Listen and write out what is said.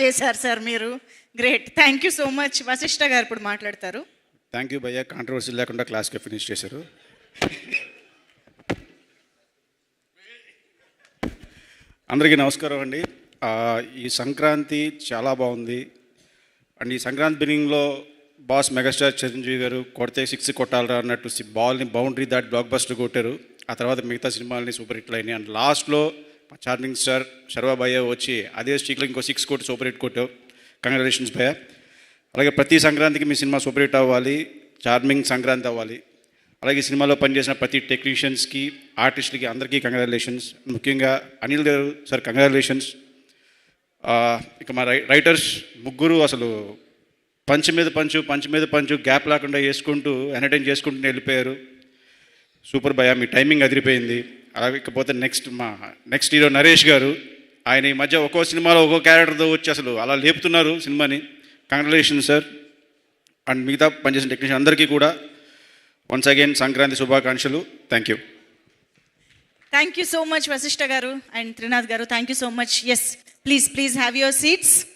చేశారు సార్ మీరు. Great. Thank you so much. Vasishtha garu ఇప్పుడు మాట్లాడతారు. థ్యాంక్ యూ భయ్య, కాంట్రవర్సీ లేకుండా క్లాస్గా ఫినిష్ చేశారు. అందరికీ నమస్కారం అండి. ఈ సంక్రాంతి చాలా బాగుంది. అండ్ ఈ సంక్రాంతి బిగినింగ్లో బాస్ మెగాస్టార్ చిరంజీవి గారు కొడితే 6 కొట్టాలరా అన్నట్టు బాల్ని బౌండరీ దాటి బ్లాక్ బస్టర్ కొట్టారు. ఆ తర్వాత మిగతా సినిమాలని సూపర్ హిట్లు అయినాయి. అండ్ లాస్ట్లో చార్మింగ్ స్టార్ శర్వా భయ్య వచ్చి అదే స్ట్రీక్లో ఇంకో 6 కొట్టి సూపర్ హిట్ కొట్టావు. కంగ్రాచులేషన్స్ భయ్య. అలాగే ప్రతి సంక్రాంతికి మీ సినిమా సూపర్ హిట్ అవ్వాలి, చార్మింగ్ సంక్రాంతి అవ్వాలి. అలాగే సినిమాలో పనిచేసిన ప్రతి టెక్నీషియన్స్కి, ఆర్టిస్టులకి అందరికీ కంగ్రాచులేషన్స్. ముఖ్యంగా అనిల్ గారు సార్ కంగ్రాచులేషన్స్. ఇక మా రైటర్స్ ముగ్గురు అసలు పంచ్ మీద పంచు గ్యాప్ లేకుండా వేసుకుంటూ ఎంటర్టైన్ చేసుకుంటూ వెళ్ళిపోయారు. సూపర్ భయ, మీ టైమింగ్ అదిరిపోయింది. అలాగే ఇకపోతే నెక్స్ట్ హీరో నరేష్ గారు, ఆయన ఈ మధ్య ఒక్కో సినిమాలో ఒక్కో క్యారెక్టర్తో వచ్చి అసలు అలా లేపుతున్నారు సినిమాని. Congratulations sir. అండ్ మిగతా పనిచేసిన టెక్నీషియన్ అందరికీ కూడా వన్స్ అగైన్ సంక్రాంతి శుభాకాంక్షలు. Thank you. Thank you so much Vasishtha garu and Trinath garu. Thank you so much. Yes, please have your seats.